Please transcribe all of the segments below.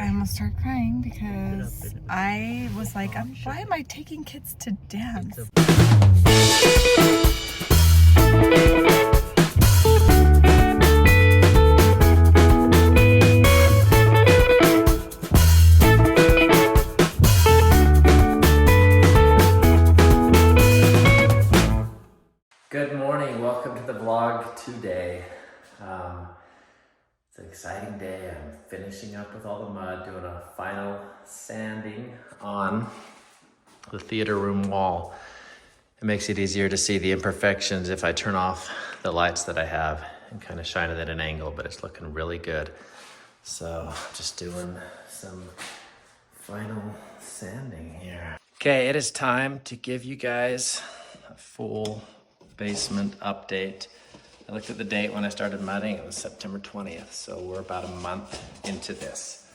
I almost started crying because I was like, why am I taking kids to dance? Good morning, welcome to the vlog today. It's an exciting day. I'm finishing up with all the mud, doing a final sanding on the theater room wall. It makes it easier to see the imperfections if I turn off the lights that I have and kind of shine it at an angle, but it's looking really good. So just doing some final sanding here. Okay, it is time to give you guys a full basement update. I looked at the date when I started mudding. It was September 20th, so we're about a month into this.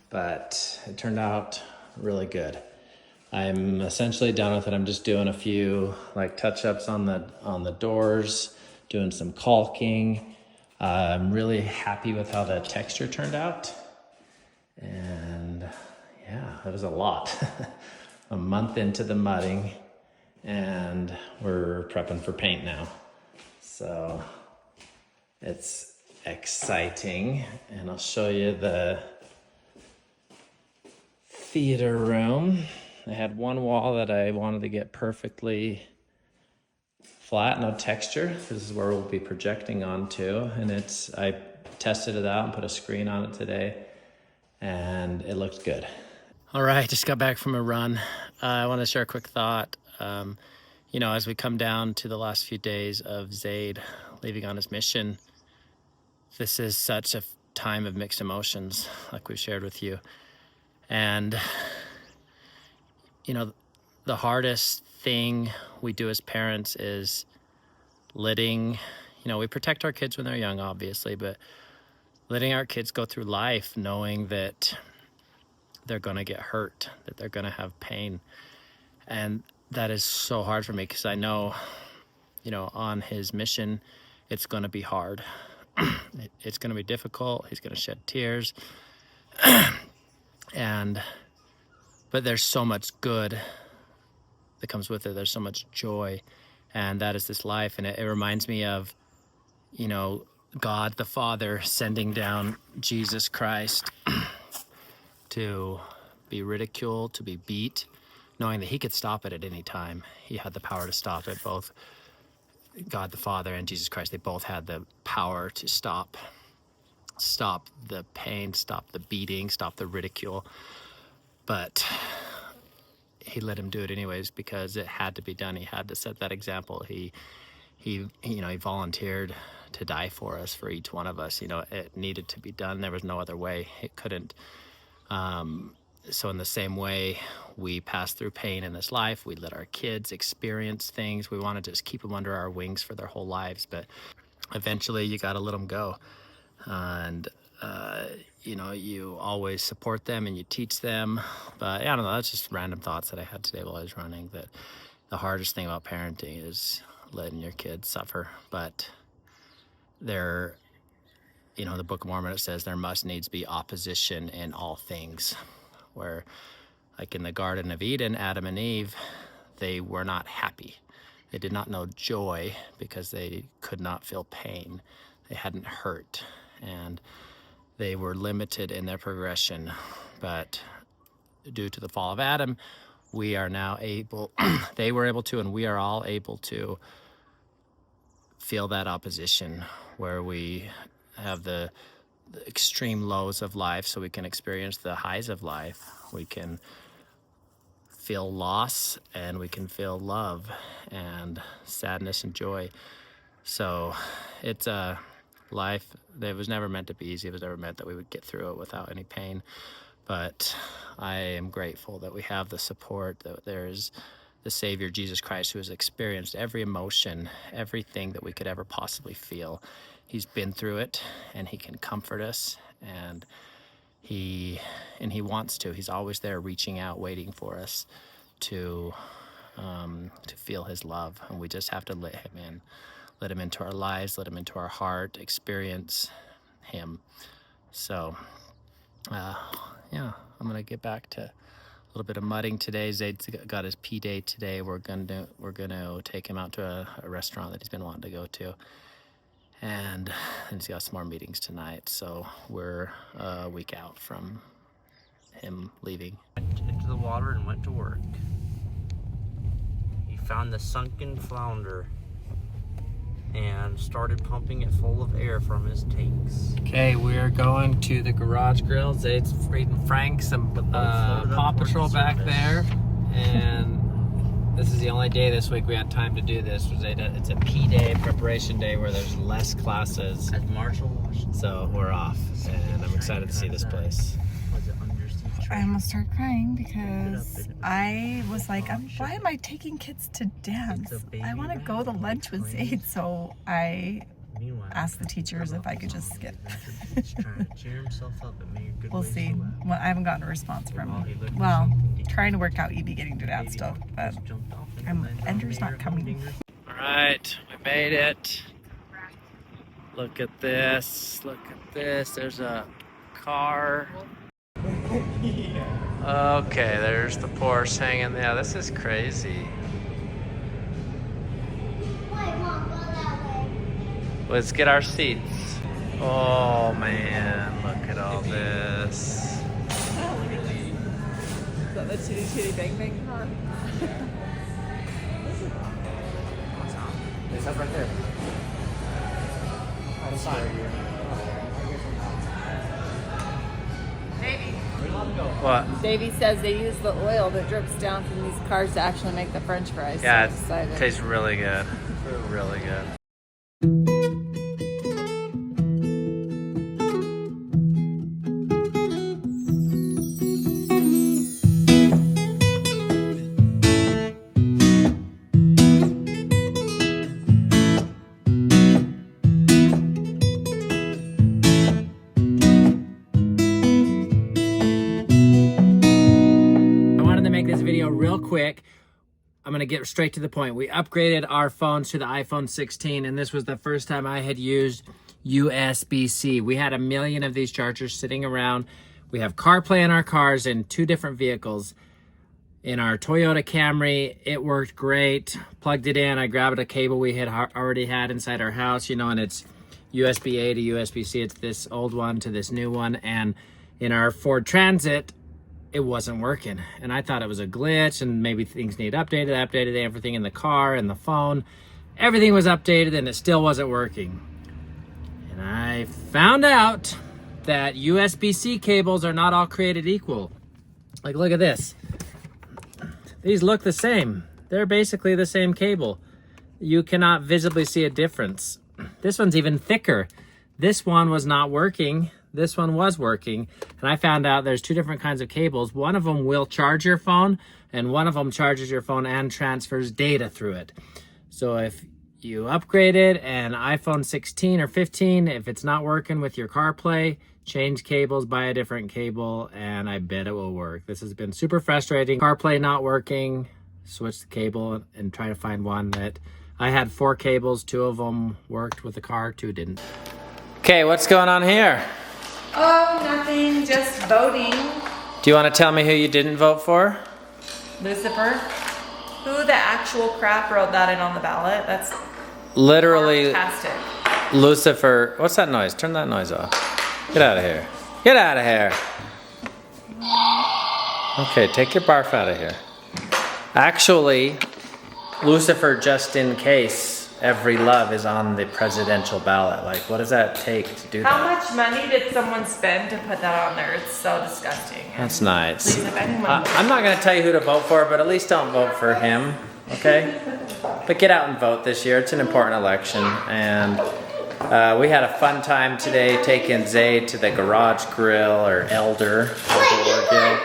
But it turned out really good. I'm essentially done with it. I'm just doing a few like touch-ups on the doors, doing some caulking. I'm really happy with how the texture turned out. And yeah, it was a lot. A month into the mudding, and we're prepping for paint now. So it's exciting, and I'll show you the theater room. I had one wall that I wanted to get perfectly flat, no texture. This is where we'll be projecting onto, and I tested it out and put a screen on it today, and it looked good. All right, just got back from a run. I want to share a quick thought. You know, as we come down to the last few days of Zade leaving on his mission, this is such a time of mixed emotions, like we've shared with you. And, you know, the hardest thing we do as parents is letting, we protect our kids when they're young, obviously, but letting our kids go through life knowing that they're going to get hurt, that they're going to have pain. And that is so hard for me because I know, on his mission, it's going to be hard. It's going to be difficult. He's going to shed tears. But there's so much good that comes with it. There's so much joy. And that is this life. And it reminds me of, God the Father sending down Jesus Christ to be ridiculed, to be beat, knowing that he could stop it at any time. He had the power to stop it. Both God the Father and Jesus Christ, they both had the power to stop the pain, stop the beating, stop the ridicule. But he let him do it anyways because it had to be done. He had to set that example. He volunteered to die for us, for each one of us. It needed to be done. There was no other way. It couldn't. So in the same way, we pass through pain in this life. We let our kids experience things. We want to just keep them under our wings for their whole lives. But eventually you got to let them go. And, you always support them and you teach them. But I don't know, that's just random thoughts that I had today while I was running, that the hardest thing about parenting is letting your kids suffer. But the Book of Mormon, it says there must needs be opposition in all things. Where, like in the Garden of Eden, Adam and Eve, they were not happy. They did not know joy because they could not feel pain. They hadn't hurt, and they were limited in their progression. But due to the fall of Adam, we are now able, they were able to, and we are all able to feel that opposition, where we have the extreme lows of life so we can experience the highs of life. We can feel loss and we can feel love and sadness and joy. So it's a life that was never meant to be easy. It was never meant that we would get through it without any pain. But I am grateful that we have the support, that there's the Savior, Jesus Christ, who has experienced every emotion, everything that we could ever possibly feel. He's been through it, and he can comfort us, and he wants to. He's always there, reaching out, waiting for us to feel his love, and we just have to let him in, let him into our lives, let him into our heart, experience him. So, get back to a little bit of mudding today. Zade's got his P day today. We're gonna take him out to a restaurant that he's been wanting to go to, and he's got some more meetings tonight. So we're a week out from him leaving. Went into the water and went to work. He found the sunken flounder and started pumping it full of air from his tanks. Okay, we're going to the garage grill. Zade's reading Frank some Paw Patrol back there, and this is the only day this week we had time to do this. It's a P day, preparation day, where there's less classes. At Marshall, Washington. So we're off, and I'm excited to see this place. I almost started crying because I was like, why am I taking kids to dance? I want to go to lunch with Zade, so I asked the teachers if I could just skip. We'll see. Well, I haven't gotten a response from him. Well, trying to work out Evie getting to dance still, but Ender's not coming. All right, we made it. Look at this. Look at this. There's a car. Okay, there's the Porsche hanging. Yeah, this is crazy. Let's get our seats. Oh man, look at all this. Is that the Chitty Chitty Bang Bang car? It's up right there. What? Davey says they use the oil that drips down from these cars to actually make the French fries. Yeah, so it tastes really good. Really good. Real quick, I'm gonna get straight to the point. We upgraded our phones to the iPhone 16, and this was the first time I had used USB-C. We had 1 million of these chargers sitting around. We have CarPlay in our cars in 2 different vehicles. In our Toyota Camry, it worked great. Plugged it in, I grabbed a cable we had already had inside our house, and it's USB-A to USB-C. It's this old one to this new one. And in our Ford Transit, it wasn't working, and I thought it was a glitch and maybe things need updated. I updated everything in the car and the phone. Everything was updated and it still wasn't working. And I found out that USB-C cables are not all created equal. Like, look at this. These look the same. They're basically the same cable. You cannot visibly see a difference. This one's even thicker. This one was not working. This one was working, and I found out there's 2 different kinds of cables. One of them will charge your phone, and one of them charges your phone and transfers data through it. So if you upgrade it and iPhone 16 or 15, if it's not working with your CarPlay, change cables, buy a different cable, and I bet it will work. This has been super frustrating. CarPlay not working, switch the cable and try to find one that I had 4 cables. 2 of them worked with the car, 2 didn't. Okay, what's going on here? Oh, nothing, just voting. Do you want to tell me who you didn't vote for? Lucifer. Who the actual crap wrote that in on the ballot? That's literally fantastic. Lucifer. What's that noise? Turn that noise off. Get out of here. Get out of here. Okay, take your barf out of here. Actually, Lucifer, just in case every love is on the presidential ballot. Like, what does that take to do How that? much money did someone spend to put that on there? It's so disgusting. That's nice. Please, if anyone I'm not going to tell you who to vote for, but at least don't vote for him, okay? But get out and vote this year. It's an important election. And we had a fun time today taking Zade to the garage grill, or elder, Orgill.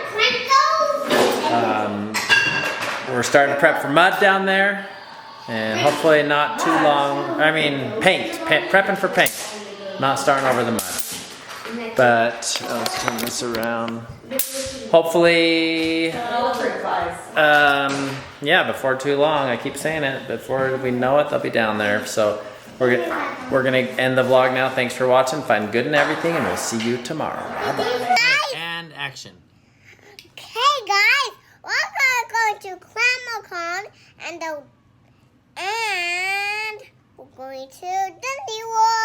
We're starting to prep for mud down there. And hopefully not too long. I mean, prepping for paint. Not starting over the mud. But let's turn this around. Hopefully, yeah, before too long. I keep saying it. Before we know it, they'll be down there. So we're gonna end the vlog now. Thanks for watching. Find good in everything, and we'll see you tomorrow. Bye bye. And action. Hey guys, we're going to ClimaCon and we're going to Disney World.